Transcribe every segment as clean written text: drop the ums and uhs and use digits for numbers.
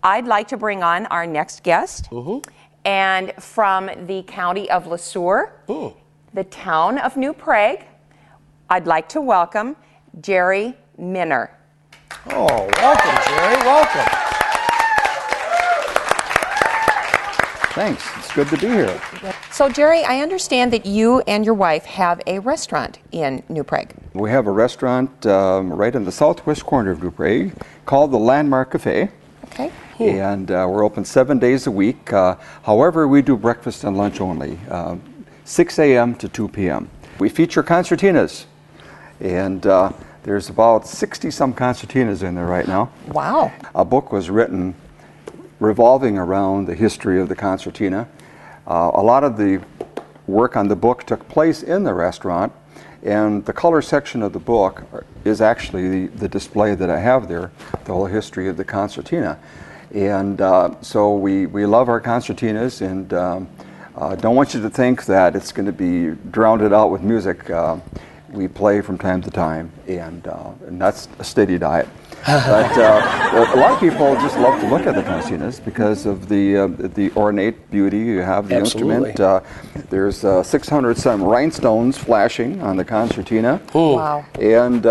I'd like to bring on our next guest, and from the county of Le Sueur, the town of New Prague, I'd like to welcome Jerry Minar. Oh, welcome, Jerry. Welcome. Thanks. It's good to be here. So, Jerry, I understand that you and your wife have a restaurant in New Prague. We have a restaurant right in the southwest corner of New Prague called the Landmark Cafe. Okay. And we're open 7 days a week. However, we do breakfast and lunch only, 6 a.m. to 2 p.m. We feature concertinas, and there's about 60-some concertinas in there right now. Wow. A book was written revolving around the history of the concertina. A lot of the work on the book took place in the restaurant, and the color section of the book is actually the display that I have there, the whole history of the concertina. And so we love our concertinas, and don't want you to think that it's going to be drowned out with music. We play from time to time, and that's a steady diet. But a lot of people just love to look at the concertinas because of the ornate beauty you have the instrument. There's 600-some rhinestones flashing on the concertina. Wow. And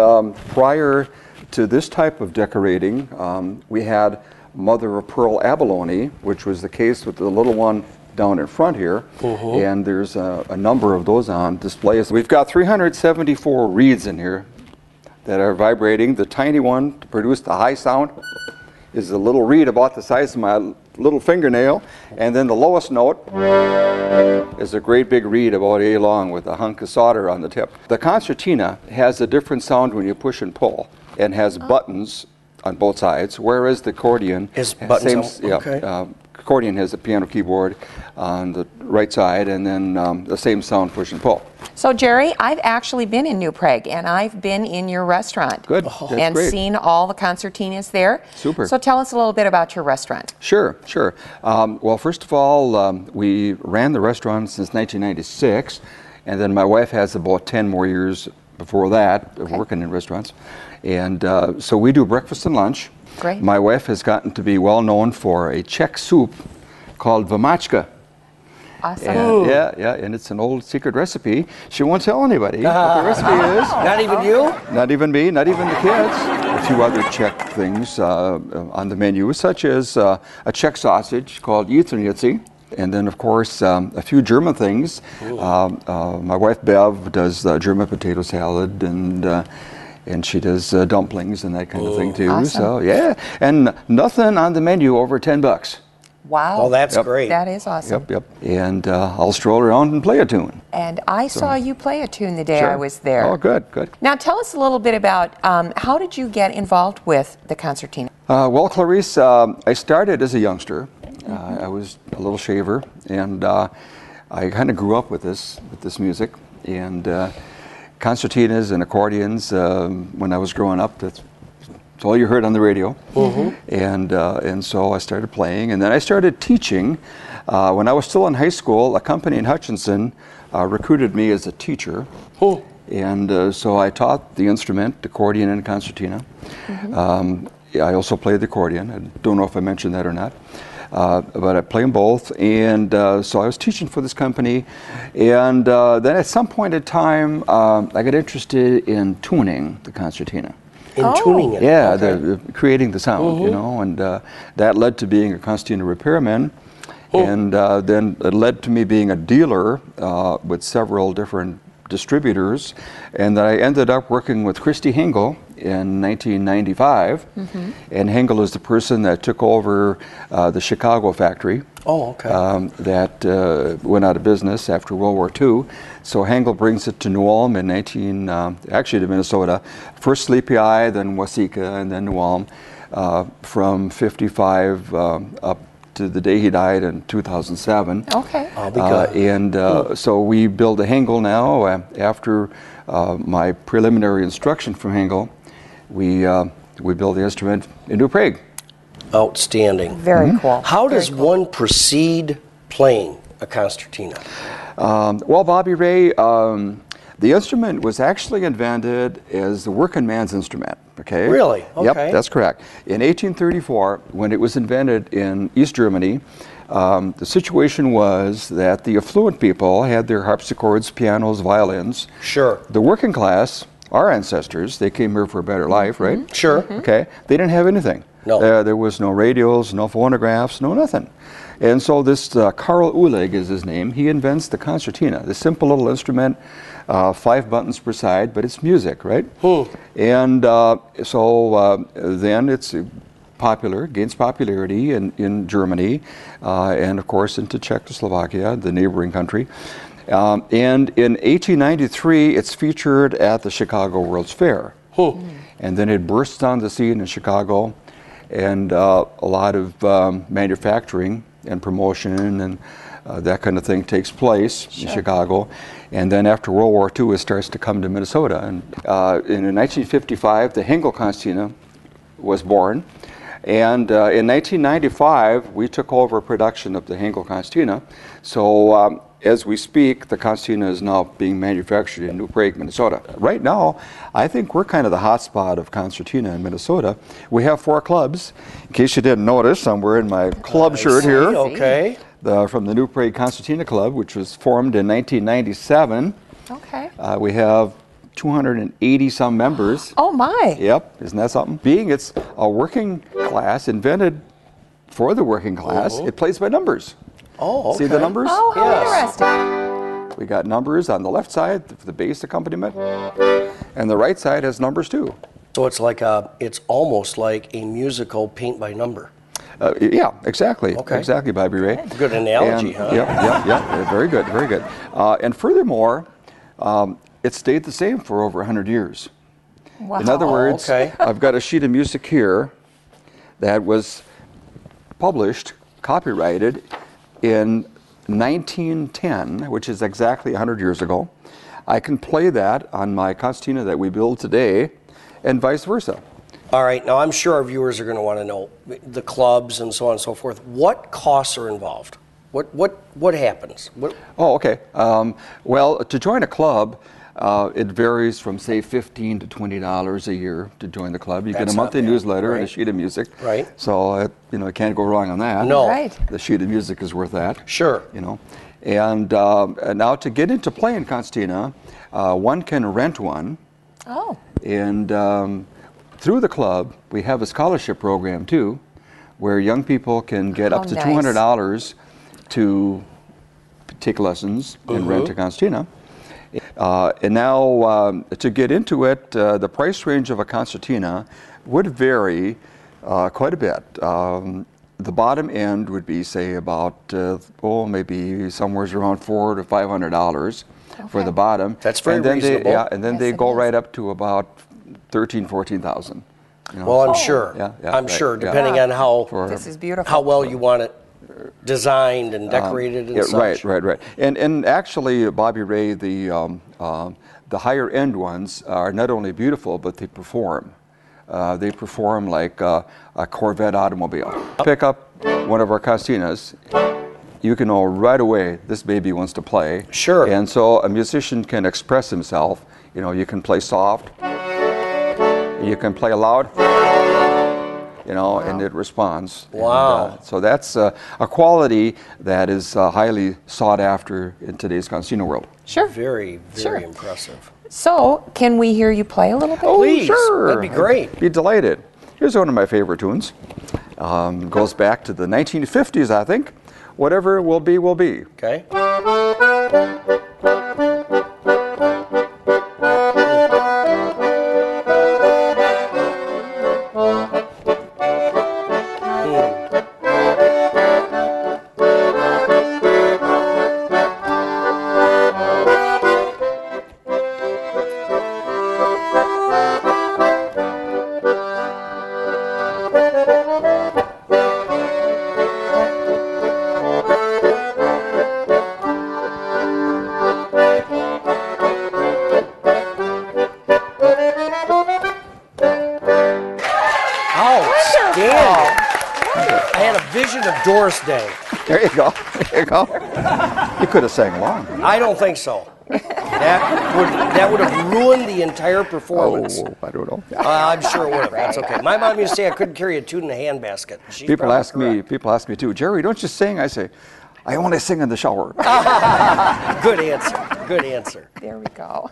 prior to this type of decorating, we had mother of pearl abalone, which was the case with the little one down in front here, and there's a number of those on displays. We've got 374 reeds in here that are vibrating. The tiny one to produce the high sound is a little reed about the size of my little fingernail, and then the lowest note is a great big reed about A long with a hunk of solder on the tip. The concertina has a different sound when you push and pull, and has buttons on both sides, whereas the accordion Is buttons accordion has a piano keyboard on the right side, and then the same sound push and pull. So, Jerry, I've actually been in New Prague, and I've been in your restaurant. Good. That's and great. Seen all the concertinas there. Super. So tell us a little bit about your restaurant. Sure. Well, first of all, we ran the restaurant since 1996, and then my wife has about 10 more years before that of working in restaurants. And so we do breakfast and lunch. Great. My wife has gotten to be well known for a Czech soup called vamachka. Awesome. And, and it's an old secret recipe. She won't tell anybody what the recipe is. Not even you? Not even me, not even the kids. A few other Czech things on the menu, such as a Czech sausage called jitrnici. And then, of course, a few German things. My wife, Bev, does German potato salad, and she does dumplings and that kind of thing, too. Awesome. So, yeah. And nothing on the menu over $10. Wow. Oh, that's great. That is awesome. Yep. And I'll stroll around and play a tune. And I saw you play a tune the day I was there. Oh, good. Now, tell us a little bit about how did you get involved with the concertina? Well, Clarice, I started as a youngster. I was a little shaver, and I kind of grew up with this music. And concertinas and accordions, when I was growing up, that's all you heard on the radio. And so I started playing, and then I started teaching. When I was still in high school, a company in Hutchinson recruited me as a teacher. And so I taught the instrument, accordion and concertina. I also played the accordion. I don't know if I mentioned that or not. But I play them both, and so I was teaching for this company, and then at some point in time, I got interested in tuning the concertina. Tuning it? Yeah, creating the sound, you know, and that led to being a concertina repairman, and then it led to me being a dealer with several different distributors, and then I ended up working with Christy Hengel in 1995, and Hengel is the person that took over the Chicago factory. That went out of business after World War II. So Hengel brings it to New Ulm in actually to Minnesota. First Sleepy Eye, then Waseca, and then New Ulm, from 55 up to the day he died in 2007. Okay. So we build a Hengel now. After my preliminary instruction from Hengel, we build the instrument in New Prague. Outstanding. Very cool. How does one proceed playing a concertina? Well, Bobby Ray, the instrument was actually invented as the working man's instrument. Okay. Really? Okay. Yep, that's correct. In 1834, when it was invented in East Germany, the situation was that the affluent people had their harpsichords, pianos, violins. Sure. The working class, our ancestors, they came here for a better life, right? Sure. Okay. They didn't have anything. No. There was no radios, no phonographs, no nothing. And so this Karl Uhlig is his name. He invents the concertina, the simple little instrument, 5 buttons per side, but it's music, right? And so then it's popular, gains popularity in Germany, and of course into Czechoslovakia, the neighboring country. And in 1893, it's featured at the Chicago World's Fair. And then it bursts on the scene in Chicago, and a lot of manufacturing and promotion and that kind of thing takes place in Chicago. And then after World War II, it starts to come to Minnesota. And in 1955, the Hengel Concertina was born. And in 1995, we took over production of the Hengel Concertina. So as we speak, the Concertina is now being manufactured in New Prague, Minnesota. Right now, I think we're kind of the hotspot of concertina in Minnesota. We have 4 clubs. In case you didn't notice, I'm wearing my club shirt here. Okay. From the New Prague Concertina Club, which was formed in 1997. Okay. We have 280 some members. Oh my. Yep, isn't that something? Being it's a working class, invented for the working class, it plays by numbers. Oh, okay. See the numbers? Oh, how Yes. interesting. We got numbers on the left side for the bass accompaniment, and the right side has numbers too. So it's almost like a musical paint by number. Yeah, exactly. Okay. Exactly, Bobby Ray. Good analogy, And, huh? Yeah. Very good, very good. And furthermore, it stayed the same for over 100 years. Wow. In other words, okay. I've got a sheet of music here that was published, copyrighted in 1910, which is exactly 100 years ago. I can play that on my concertina that we build today, and vice versa. All right. Now, I'm sure our viewers are going to want to know the clubs and so on and so forth. What costs are involved? What happens? Oh, okay. Well, to join a club, it varies from say $15 to $20 a year to join the club. You get That's a monthly not bad. newsletter and a Right. sheet of music. Right. So you can't go wrong on that. No. Right. The sheet of music is worth that. Sure. And now to get into playing concertina, one can rent one. Oh. And through the club, we have a scholarship program too, where young people can get up to nice. $200 to take lessons and rent a concertina. And now to get into it, the price range of a concertina would vary quite a bit. The bottom end would be, say, about maybe somewhere around $400 to $500 for the bottom. That's very and then reasonable. and then Yes, they it go is. right up to about $13,000, $14,000. Well, I'm sure. Yeah, I'm right, sure, yeah. depending on how This is beautiful. how well you want it designed and decorated and such. Right. And actually, Bobby Ray, the higher end ones are not only beautiful, but they perform. They perform like a Corvette automobile. Pick up one of our concertinas, you can know right away this baby wants to play. Sure. And so a musician can express himself. You can play soft, you can play loud, and it responds. Wow. And, so that's a quality that is highly sought after in today's concertina world. Sure. Very, Sure. very impressive. So, can we hear you play a little bit? Please. Sure. That'd be great. I'd be delighted. Here's one of my favorite tunes. Goes back to the 1950s, I think. Whatever will be, will be. Okay. Outstanding. I had a vision of Doris Day. There you go. There you go. You could have sang along. I don't think so. That would have ruined the entire performance. Oh, I don't know. I'm sure it would have. That's okay. My mom used to say I couldn't carry a tune in a handbasket. She's People probably ask me. correct. People ask me too. Jerry, don't you sing? I say, I only sing in the shower. Good answer. Good answer. There we go.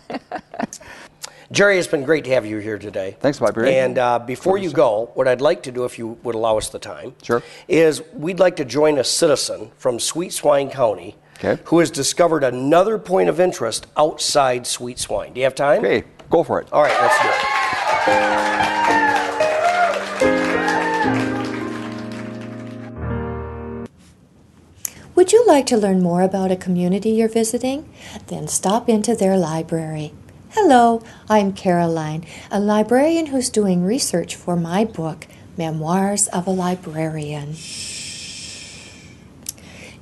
Jerry, it's been great to have you here today. Thanks, Bobby. And before you go, what I'd like to do, if you would allow us the time, Sure. is we'd like to join a citizen from Sweet Swine County who has discovered another point of interest outside Sweet Swine. Do you have time? Okay, go for it. All right, let's do it. Would you like to learn more about a community you're visiting? Then stop into their library. Hello, I'm Caroline, a librarian who's doing research for my book, Memoirs of a Librarian.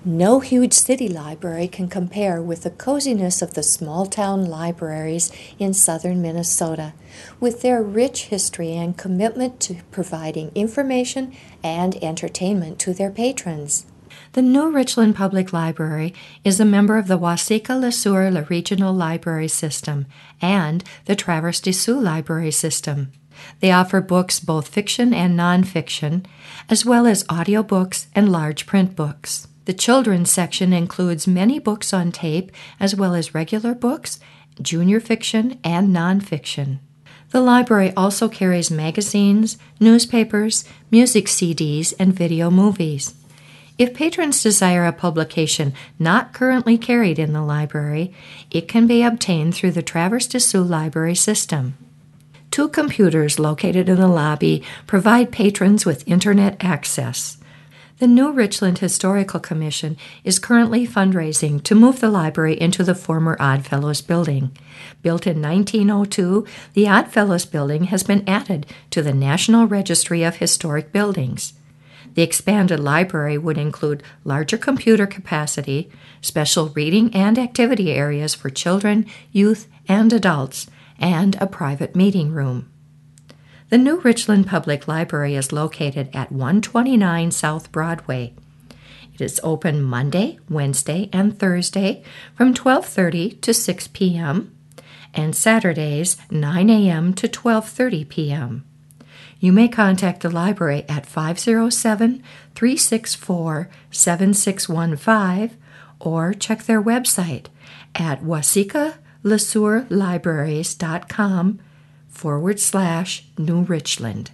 No huge city library can compare with the coziness of the small-town libraries in southern Minnesota, with their rich history and commitment to providing information and entertainment to their patrons. The New Richland Public Library is a member of the Waseca-LeSueur Regional Library System and the Traverse des Sioux Library System. They offer books, both fiction and nonfiction, as well as audiobooks and large print books. The children's section includes many books on tape, as well as regular books, junior fiction, and nonfiction. The library also carries magazines, newspapers, music CDs, and video movies. If patrons desire a publication not currently carried in the library, it can be obtained through the Traverse des Sioux Library System. 2 computers located in the lobby provide patrons with internet access. The New Richland Historical Commission is currently fundraising to move the library into the former Oddfellows building. Built in 1902, the Oddfellows building has been added to the National Registry of Historic Buildings. The expanded library would include larger computer capacity, special reading and activity areas for children, youth, and adults, and a private meeting room. The New Richland Public Library is located at 129 South Broadway. It is open Monday, Wednesday, and Thursday from 12:30 to 6 p.m. and Saturdays 9 a.m. to 12:30 p.m. You may contact the library at 507-364-7615 or check their website at wasecalesueurlibraries.com/New Richland.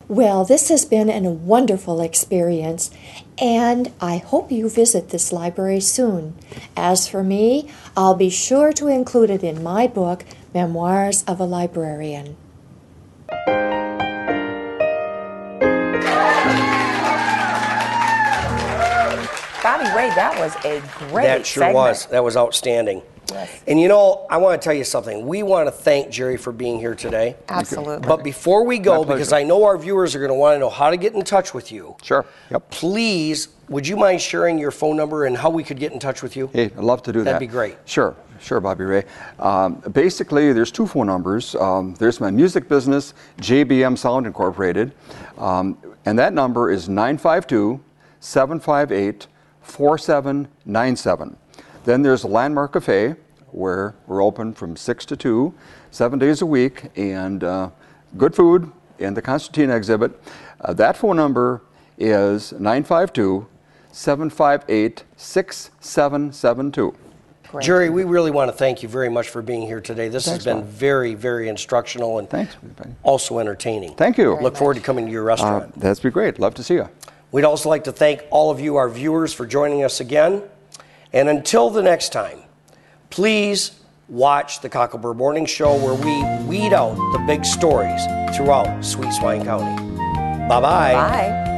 Well, this has been a wonderful experience, and I hope you visit this library soon. As for me, I'll be sure to include it in my book, Memoirs of a Librarian. Bobby Ray, that was a great That sure segment. was. That was outstanding. Yes. And you know, I want to tell you something. We want to thank Jerry for being here today. Absolutely. But before we go, My pleasure. because I know our viewers are going to want to know how to get in touch with you. Sure. Yep. Please, would you mind sharing your phone number and how we could get in touch with you? Hey, I'd love to do that. That'd be great. Sure, Bobby Ray. Basically, there's 2 phone numbers. There's my music business, JBM Sound Incorporated, and that number is 952-758-4797. Then there's the Landmark Cafe, where we're open from 6 to 2, 7 days a week, and good food and the Constantina exhibit. That phone number is 952-758-6772. Great. Jerry, we really want to thank you very much for being here today. This Thanks, has been Bob. very, very instructional and Thanks, everybody. also entertaining. Thank you. Look forward to coming to your restaurant. That'd be great. Love to see you. We'd also like to thank all of you, our viewers, for joining us again. And until the next time, please watch the Cocklebur Morning Show, where we weed out the big stories throughout Sweet Swine County. Bye-bye. Bye.